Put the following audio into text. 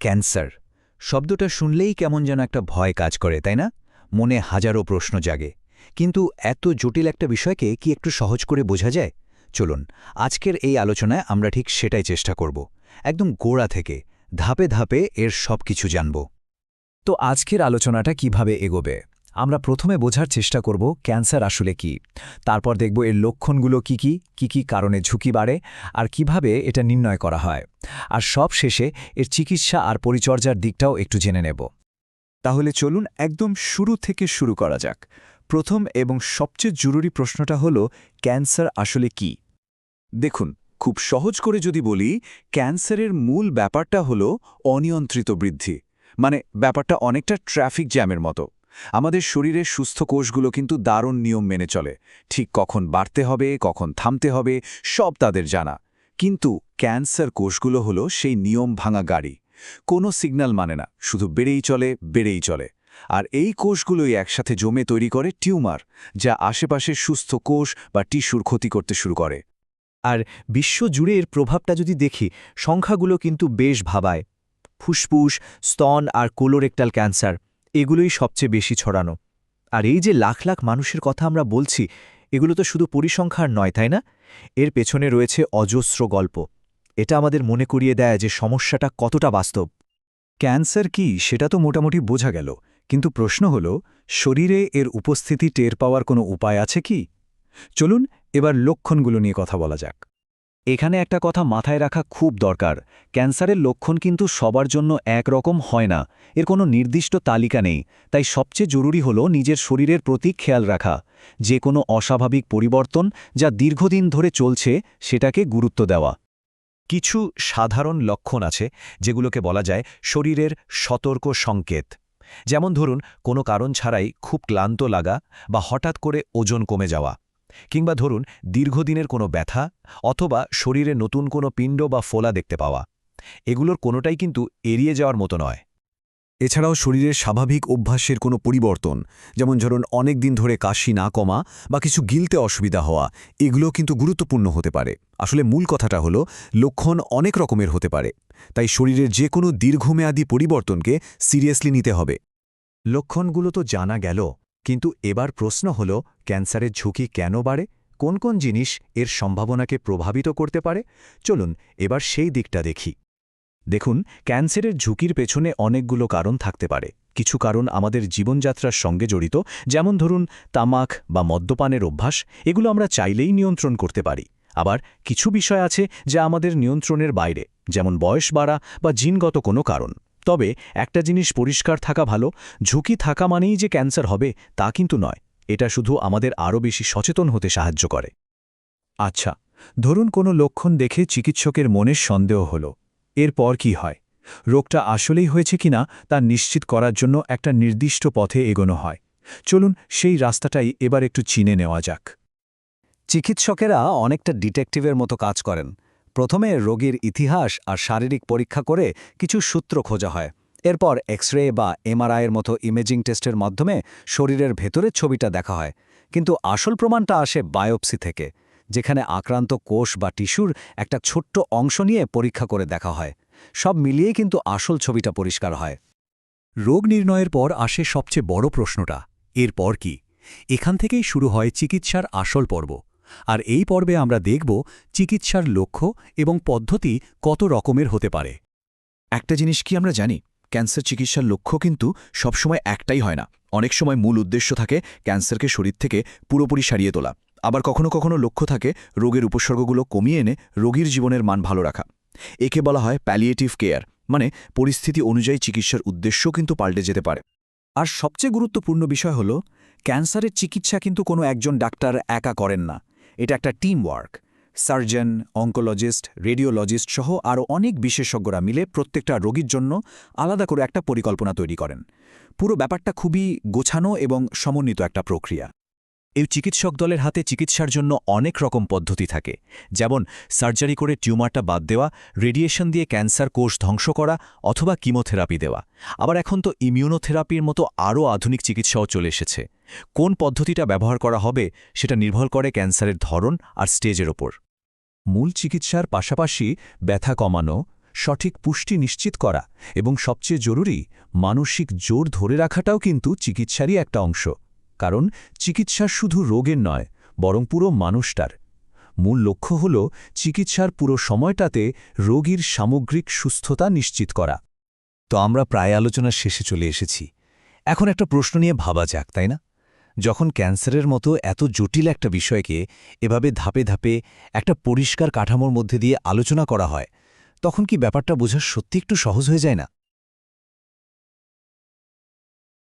Cancer শব্দটা শুনলেই কেমন যেন একটা ভয় কাজ করে, তাই না? মনে হাজারো প্রশ্ন জাগে। কিন্তু এত জটিল একটা বিষয়কে কি একটু সহজ করে বোঝা যায়? চলুন, আজকের এই আলোচনায় আমরা ঠিক সেটাই চেষ্টা করব। একদম গোড়া থেকে ধাপে ধাপে এর সব কিছু জানব। তো আজকের আলোচনাটা কিভাবে এগোবে? আমরা প্রথমে বোঝার চেষ্টা করব ক্যান্সার আসলে কি। তারপর দেখব এর লক্ষণগুলো কি কারণে ঝুঁকি বাড়ে আর কিভাবে এটা নির্ণয় করা হয়। আর সব শেষে এর চিকিৎসা আর পরিচর্যার দিকটাও একটু জেনে নেব। তাহলে চলুন একদম শুরু থেকে শুরু করা যাক। প্রথম এবং সবচেয়ে জরুরি প্রশ্নটা হল, ক্যান্সার আসলে কি? দেখুন, খুব সহজ করে যদি বলি, ক্যান্সারের মূল ব্যাপারটা হল অনিয়ন্ত্রিত বৃদ্ধি। মানে ব্যাপারটা অনেকটা ট্রাফিক জ্যামের মতো। আমাদের শরীরের সুস্থ কোষগুলো কিন্তু দারুণ নিয়ম মেনে চলে। ঠিক কখন বাড়তে হবে, কখন থামতে হবে, সব তাদের জানা। কিন্তু ক্যান্সার কোষগুলো হলো সেই নিয়ম ভাঙা গাড়ি। কোনো সিগন্যাল মানে না, শুধু বেড়েই চলে। আর এই কোষগুলোই একসাথে জমে তৈরি করে টিউমার, যা আশেপাশের সুস্থ কোষ বা টিস্যুর ক্ষতি করতে শুরু করে। আর বিশ্বজুড়ে এর প্রভাবটা যদি দেখি, সংখ্যাগুলো কিন্তু বেশ ভাবায়। ফুসফুস, স্তন আর কোলোরেক্টাল ক্যান্সার এগুলোই সবচেয়ে বেশি ছড়ানো। আর এই যে লাখ লাখ মানুষের কথা আমরা বলছি, এগুলো তো শুধু পরিসংখ্যার নয়, তাই না? এর পেছনে রয়েছে অজস্র গল্প। এটা আমাদের মনে করিয়ে দেয় যে সমস্যাটা কতটা বাস্তব। ক্যান্সার কি সেটা তো মোটামুটি বোঝা গেল, কিন্তু প্রশ্ন হল, শরীরে এর উপস্থিতি টের পাওয়ার কোনো উপায় আছে কি? চলুন এবার লক্ষণগুলো নিয়ে কথা বলা যাক। এখানে একটা কথা মাথায় রাখা খুব দরকার। ক্যান্সারের লক্ষণ কিন্তু সবার জন্য একরকম হয় না। এর কোনো নির্দিষ্ট তালিকা নেই। তাই সবচেয়ে জরুরি হল নিজের শরীরের প্রতি খেয়াল রাখা। যে কোনো অস্বাভাবিক পরিবর্তন যা দীর্ঘদিন ধরে চলছে, সেটাকে গুরুত্ব দেওয়া। কিছু সাধারণ লক্ষণ আছে যেগুলোকে বলা যায় শরীরের সতর্ক সংকেত। যেমন ধরুন, কোনো কারণ ছাড়াই খুব ক্লান্ত লাগা বা হঠাৎ করে ওজন কমে যাওয়া, কিংবা ধরুন দীর্ঘদিনের কোনো ব্যথা অথবা শরীরে নতুন কোনো পিণ্ড বা ফোলা দেখতে পাওয়া। এগুলোর কোনোটাই কিন্তু এড়িয়ে যাওয়ার মতো নয়। এছাড়াও শরীরের স্বাভাবিক অভ্যাসের কোনো পরিবর্তন, যেমন ধরুন অনেক দিন ধরে কাশি না কমা বা কিছু গিলতে অসুবিধা হওয়া, এগুলো কিন্তু গুরুত্বপূর্ণ হতে পারে। আসলে মূল কথাটা হলো, লক্ষণ অনেক রকমের হতে পারে। তাই শরীরের যে কোনো দীর্ঘমেয়াদী পরিবর্তনকে সিরিয়াসলি নিতে হবে। লক্ষণগুলো তো জানা গেল, কিন্তু এবার প্রশ্ন হল, ক্যান্সারের ঝুঁকি কেন বাড়ে? কোন কোন জিনিস এর সম্ভাবনাকে প্রভাবিত করতে পারে? চলুন এবার সেই দিকটা দেখি। দেখুন, ক্যান্সারের ঝুঁকির পেছনে অনেকগুলো কারণ থাকতে পারে। কিছু কারণ আমাদের জীবনযাত্রার সঙ্গে জড়িত, যেমন ধরুন তামাক বা মদ্যপানের অভ্যাস, এগুলো আমরা চাইলেই নিয়ন্ত্রণ করতে পারি। আবার কিছু বিষয় আছে যা আমাদের নিয়ন্ত্রণের বাইরে, যেমন বয়স বাড়া বা জিনগত কোনো কারণ। তবে একটা জিনিস পরিষ্কার থাকা ভালো, ঝুঁকি থাকা মানেই যে ক্যান্সার হবে তা কিন্তু নয়। এটা শুধু আমাদের আরও বেশি সচেতন হতে সাহায্য করে। আচ্ছা, ধরুন কোনো লক্ষণ দেখে চিকিৎসকের মনের সন্দেহ হলো। এরপর কি হয়? রোগটা আসলেই হয়েছে কিনা তা নিশ্চিত করার জন্য একটা নির্দিষ্ট পথে এগোনো হয়। চলুন সেই রাস্তাটাই এবার একটু চিনে নেওয়া যাক। চিকিৎসকেরা অনেকটা ডিটেকটিভের মতো কাজ করেন। প্রথমে রোগীর ইতিহাস আর শারীরিক পরীক্ষা করে কিছু সূত্র খোঁজা হয়। এরপর এক্স-রে বা এমআরআইয়ের মতো ইমেজিং টেস্টের মাধ্যমে শরীরের ভেতরের ছবিটা দেখা হয়। কিন্তু আসল প্রমাণটা আসে বায়োপসি থেকে, যেখানে আক্রান্ত কোষ বা টিস্যুর একটা ছোট্ট অংশ নিয়ে পরীক্ষা করে দেখা হয়। সব মিলিয়েই কিন্তু আসল ছবিটা পরিষ্কার হয়। রোগ নির্ণয়ের পর আসে সবচেয়ে বড় প্রশ্নটা, এরপর কি? এখান থেকেই শুরু হয় চিকিৎসার আসল পর্ব। আর এই পর্বে আমরা দেখব চিকিৎসার লক্ষ্য এবং পদ্ধতি কত রকমের হতে পারে। একটা জিনিস কি আমরা জানি, ক্যান্সার চিকিৎসার লক্ষ্য কিন্তু সবসময় একটাই হয় না। অনেক সময় মূল উদ্দেশ্য থাকে ক্যান্সারকে শরীর থেকে পুরোপুরি সারিয়ে তোলা। আবার কখনো কখনো লক্ষ্য থাকে রোগের উপসর্গগুলো কমিয়ে এনে রোগীর জীবনের মান ভালো রাখা। একে বলা হয় প্যালিয়েটিভ কেয়ার, মানে পরিস্থিতি অনুযায়ী চিকিৎসার উদ্দেশ্যও কিন্তু পাল্টে যেতে পারে। আর সবচেয়ে গুরুত্বপূর্ণ বিষয় হল, ক্যান্সারের চিকিৎসা কিন্তু কোনো একজন ডাক্তার একা করেন না। এটা একটা team work. Surgeon, oncologist, radiologist সহ আরও অনেক বিশেষজ্ঞরা মিলে প্রত্যেকটা রোগীর জন্য আলাদা করে একটা পরিকল্পনা তৈরি করেন। পুরো ব্যাপারটা খুবই গোছানো এবং সমন্বিত একটা প্রক্রিয়া। এই চিকিৎসক দলের হাতে চিকিৎসার জন্য অনেক রকম পদ্ধতি থাকে, যেমন সার্জারি করে টিউমারটা বাদ দেওয়া, রেডিয়েশন দিয়ে ক্যান্সার কোষ ধ্বংস করা অথবা কিমোথেরাপি দেওয়া। আবার এখন তো ইমিউনোথেরাপির মতো আরও আধুনিক চিকিৎসাও চলে এসেছে। কোন পদ্ধতিটা ব্যবহার করা হবে সেটা নির্ভর করে ক্যান্সারের ধরন আর স্টেজের ওপর। মূল চিকিৎসার পাশাপাশি ব্যথা কমানো, সঠিক পুষ্টি নিশ্চিত করা এবং সবচেয়ে জরুরি মানসিক জোর ধরে রাখাটাও কিন্তু চিকিৎসারই একটা অংশ। কারণ চিকিৎসা শুধু রোগের নয়, বরং পুরো মানুষটার। মূল লক্ষ্য হল চিকিৎসার পুরো সময়টাতে রোগীর সামগ্রিক সুস্থতা নিশ্চিত করা। তো আমরা প্রায় আলোচনার শেষে চলে এসেছি। এখন একটা প্রশ্ন নিয়ে ভাবা যাক, তাই না? যখন ক্যান্সারের মতো এত জটিল একটা বিষয়কে এভাবে ধাপে ধাপে একটা পরিষ্কার কাঠামোর মধ্যে দিয়ে আলোচনা করা হয়, তখন কি ব্যাপারটা বোঝা সত্যি একটু সহজ হয়ে যায় না?